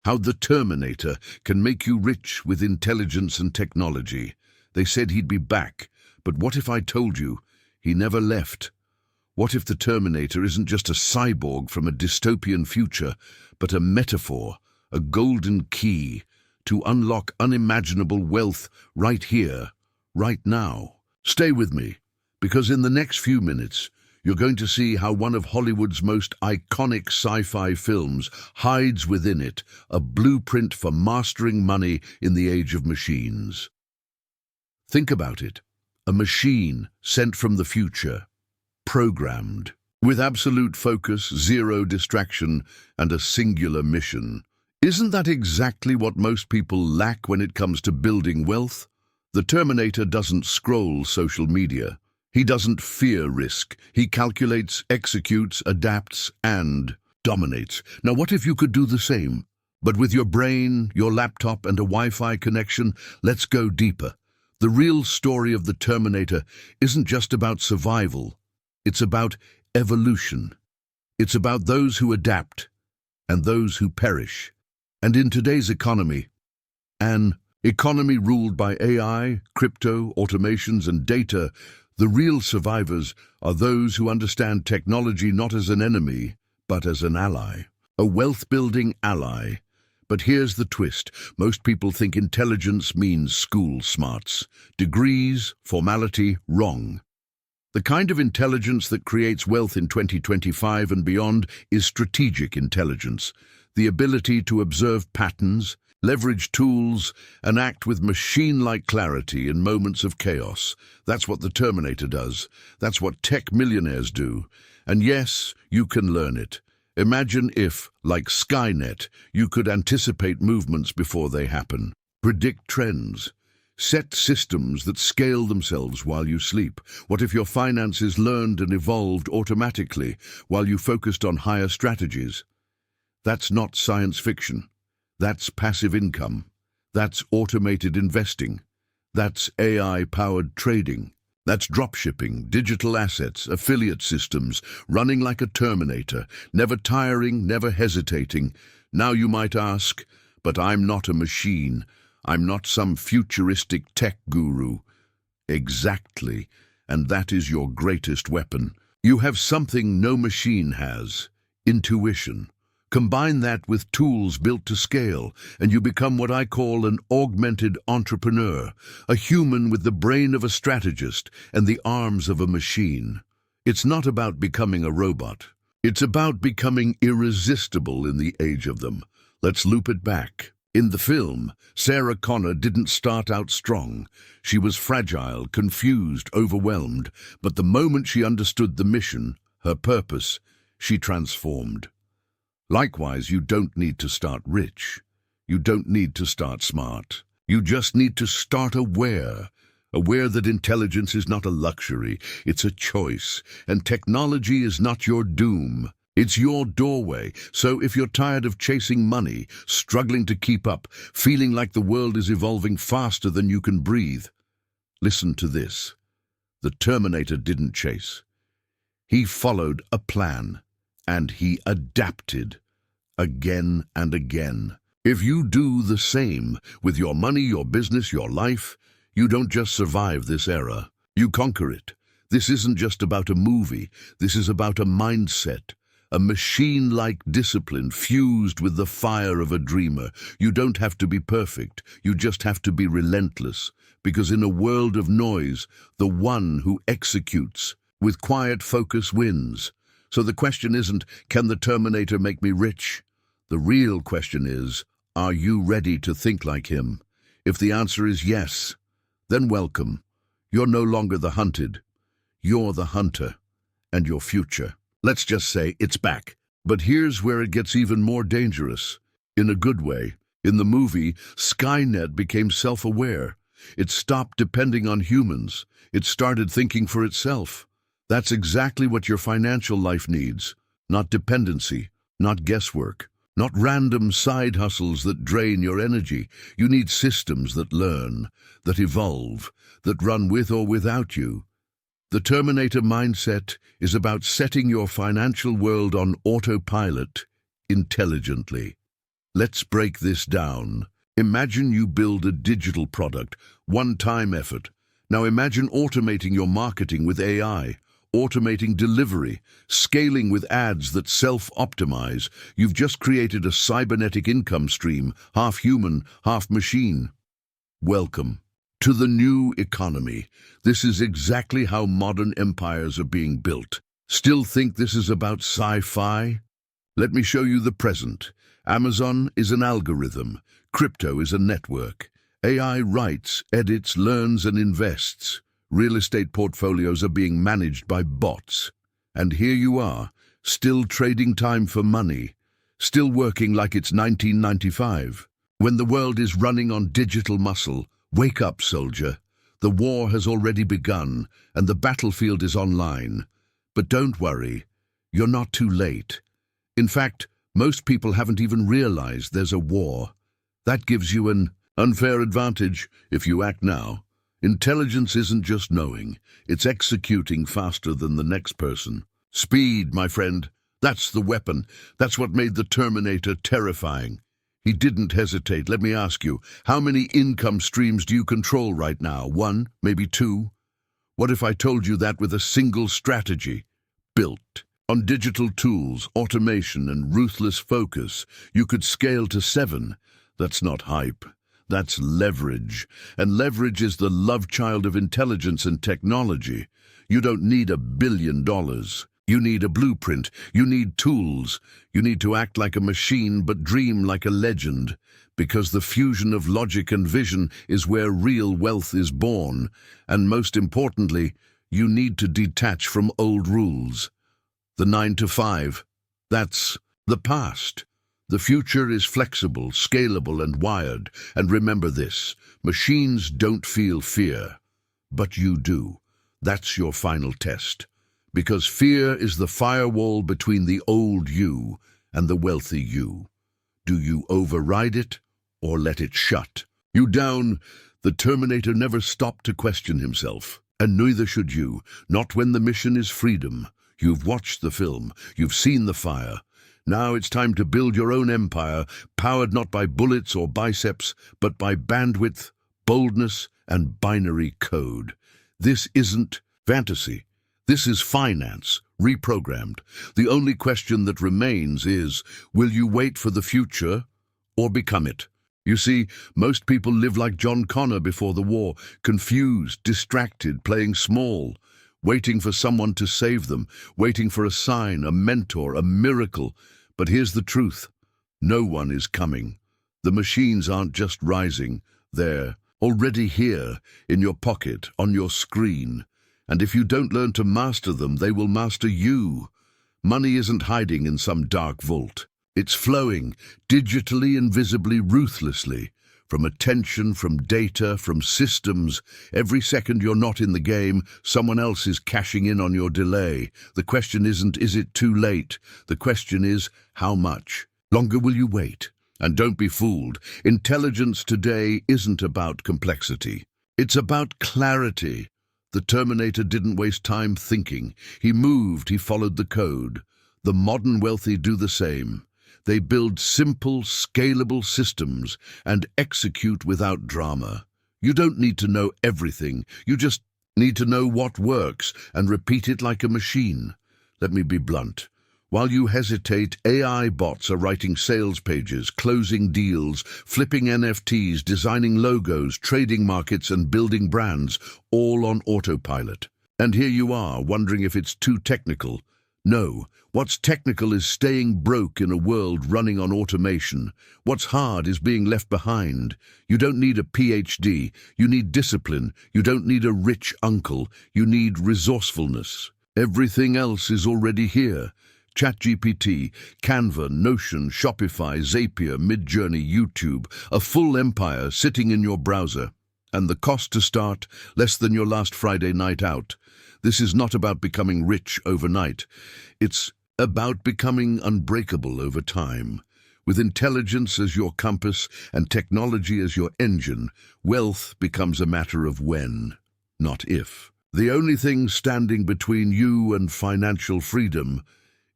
How the Terminator can make you rich with intelligence and technology. They said he'd be back, but what if I told you he never left? What if the Terminator isn't just a cyborg from a dystopian future, but a metaphor, a golden key to unlock unimaginable wealth right here, right now? Stay with me, because in the next few minutes, you're going to see how one of Hollywood's most iconic sci-fi films hides within it a blueprint for mastering money in the age of machines. Think about it. A machine sent from the future, programmed, with absolute focus, zero distraction, and a singular mission. Isn't that exactly what most people lack when it comes to building wealth? The Terminator doesn't scroll social media. He doesn't fear risk. He calculates, executes, adapts, and dominates. Now, what if you could do the same? But with your brain, your laptop, and a Wi-Fi connection, let's go deeper. The real story of the Terminator isn't just about survival. It's about evolution. It's about those who adapt and those who perish. And in today's economy, an economy ruled by AI, crypto, automations, and data, the real survivors are those who understand technology not as an enemy, but as an ally, a wealth-building ally. But here's the twist. Most people think intelligence means school smarts, degrees, formality. Wrong. The kind of intelligence that creates wealth in 2025 and beyond is strategic intelligence, the ability to observe patterns, leverage tools, and act with machine-like clarity in moments of chaos. That's what the Terminator does. That's what tech millionaires do. And yes, you can learn it. Imagine if, like Skynet, you could anticipate movements before they happen, predict trends, set systems that scale themselves while you sleep. What if your finances learned and evolved automatically while you focused on higher strategies? That's not science fiction. That's passive income. That's automated investing. That's AI-powered trading. That's dropshipping, digital assets, affiliate systems, running like a Terminator, never tiring, never hesitating. Now you might ask, but I'm not a machine. I'm not some futuristic tech guru. Exactly, and that is your greatest weapon. You have something no machine has: intuition. Combine that with tools built to scale, and you become what I call an augmented entrepreneur, a human with the brain of a strategist and the arms of a machine. It's not about becoming a robot. It's about becoming irresistible in the age of them. Let's loop it back. In the film, Sarah Connor didn't start out strong. She was fragile, confused, overwhelmed, but the moment she understood the mission, her purpose, she transformed. Likewise, you don't need to start rich. You don't need to start smart. You just need to start aware that intelligence is not a luxury, it's a choice, and technology is not your doom. It's your doorway. So if you're tired of chasing money, struggling to keep up, feeling like the world is evolving faster than you can breathe, listen to this. The Terminator didn't chase. He followed a plan. And he adapted again and again. If you do the same with your money, your business, your life, you don't just survive this era, you conquer it. This isn't just about a movie, this is about a mindset, a machine-like discipline fused with the fire of a dreamer. You don't have to be perfect, you just have to be relentless, because in a world of noise, the one who executes with quiet focus wins. So the question isn't, can the Terminator make me rich? The real question is, are you ready to think like him? If the answer is yes, then welcome. You're no longer the hunted. You're the hunter, and your future. Let's just say it's back. But here's where it gets even more dangerous. In a good way. In the movie, Skynet became self-aware. It stopped depending on humans. It started thinking for itself. That's exactly what your financial life needs. Not dependency, not guesswork, not random side hustles that drain your energy. You need systems that learn, that evolve, that run with or without you. The Terminator mindset is about setting your financial world on autopilot intelligently. Let's break this down. Imagine you build a digital product, one-time effort. Now imagine automating your marketing with AI, automating delivery, scaling with ads that self-optimize. You've just created a cybernetic income stream, half human, half machine. Welcome to the new economy. This is exactly how modern empires are being built. Still think this is about sci-fi? Let me show you the present. Amazon is an algorithm. Crypto is a network. AI writes, edits, learns, and invests. Real estate portfolios are being managed by bots. And here you are, still trading time for money, still working like it's 1995. When the world is running on digital muscle, wake up, soldier. The war has already begun, and the battlefield is online. But don't worry, you're not too late. In fact, most people haven't even realized there's a war. That gives you an unfair advantage if you act now. Intelligence isn't just knowing, it's executing faster than the next person. Speed, my friend, that's the weapon. That's what made the Terminator terrifying. He didn't hesitate. Let me ask you, how many income streams do you control right now? One, maybe two? What if I told you that with a single strategy, built on digital tools, automation, and ruthless focus, you could scale to 7? That's not hype. That's leverage. And leverage is the love child of intelligence and technology. You don't need $1 billion. You need a blueprint. You need tools. You need to act like a machine but dream like a legend. Because the fusion of logic and vision is where real wealth is born. And most importantly, you need to detach from old rules. The 9 to 5, that's the past. The future is flexible, scalable, and wired. And remember this, machines don't feel fear, but you do. That's your final test. Because fear is the firewall between the old you and the wealthy you. Do you override it or let it shut you down? The Terminator never stopped to question himself, and neither should you, not when the mission is freedom. You've watched the film, you've seen the fire. Now it's time to build your own empire, powered not by bullets or biceps, but by bandwidth, boldness, and binary code. This isn't fantasy. This is finance, reprogrammed. The only question that remains is, will you wait for the future or become it? You see, most people live like John Connor before the war, confused, distracted, playing small, waiting for someone to save them, waiting for a sign, a mentor, a miracle. But here's the truth. No one is coming. The machines aren't just rising. They're already here, in your pocket, on your screen. And if you don't learn to master them, they will master you. Money isn't hiding in some dark vault. It's flowing, digitally and visibly, ruthlessly. From attention, from data, from systems. Every second you're not in the game, someone else is cashing in on your delay. The question isn't, is it too late? The question is, how much longer will you wait? And don't be fooled. Intelligence today isn't about complexity. It's about clarity. The Terminator didn't waste time thinking. He moved, he followed the code. The modern wealthy do the same. They build simple, scalable systems and execute without drama. You don't need to know everything. You just need to know what works and repeat it like a machine. Let me be blunt. While you hesitate, AI bots are writing sales pages, closing deals, flipping NFTs, designing logos, trading markets, and building brands, all on autopilot. And here you are, wondering if it's too technical. No, what's technical is staying broke in a world running on automation. What's hard is being left behind. You don't need a PhD. You need discipline. You don't need a rich uncle. You need resourcefulness. Everything else is already here. ChatGPT, Canva, Notion, Shopify, Zapier, Midjourney, YouTube, a full empire sitting in your browser. And the cost to start, less than your last Friday night out. This is not about becoming rich overnight. It's about becoming unbreakable over time. With intelligence as your compass and technology as your engine, wealth becomes a matter of when, not if. The only thing standing between you and financial freedom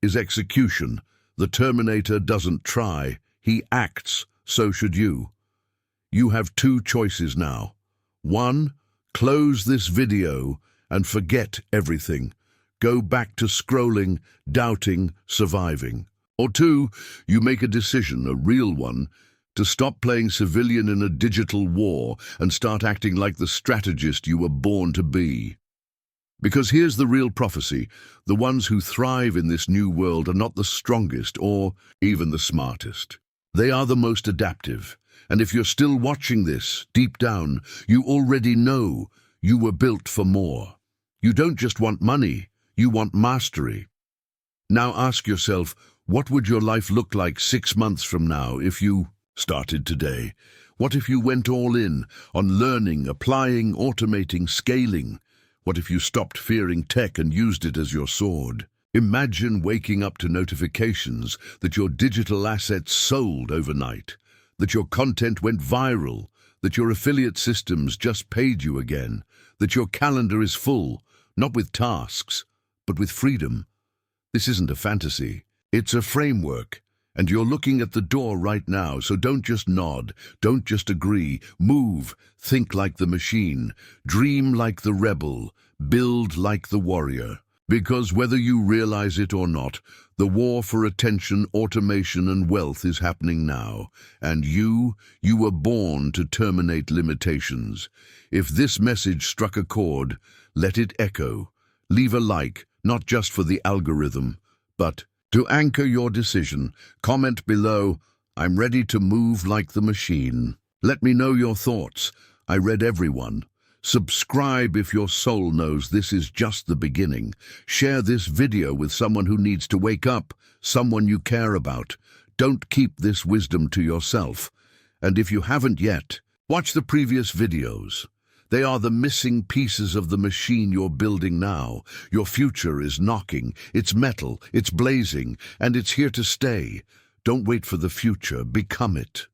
is execution. The Terminator doesn't try, he acts, so should you. You have two choices now. One, close this video and forget everything. Go back to scrolling, doubting, surviving. Or two, you make a decision, a real one, to stop playing civilian in a digital war and start acting like the strategist you were born to be. Because here's the real prophecy: the ones who thrive in this new world are not the strongest or even the smartest. They are the most adaptive. And if you're still watching this, deep down, you already know you were built for more. You don't just want money, you want mastery. Now ask yourself, what would your life look like 6 months from now if you started today? What if you went all in on learning, applying, automating, scaling? What if you stopped fearing tech and used it as your sword? Imagine waking up to notifications that your digital assets sold overnight, that your content went viral, that your affiliate systems just paid you again, that your calendar is full, not with tasks, but with freedom. This isn't a fantasy, it's a framework. And you're looking at the door right now, so don't just nod, don't just agree, move, think like the machine, dream like the rebel, build like the warrior. Because whether you realize it or not, the war for attention, automation, and wealth is happening now. And you were born to terminate limitations. If this message struck a chord, let it echo. Leave a like, not just for the algorithm, but to anchor your decision. Comment below, "I'm ready to move like the machine." Let me know your thoughts. I read everyone. Subscribe if your soul knows this is just the beginning. Share this video with someone who needs to wake up, someone you care about. Don't keep this wisdom to yourself. And if you haven't yet, watch the previous videos. They are the missing pieces of the machine you're building now. Your future is knocking. It's metal, it's blazing, and it's here to stay. Don't wait for the future, become it.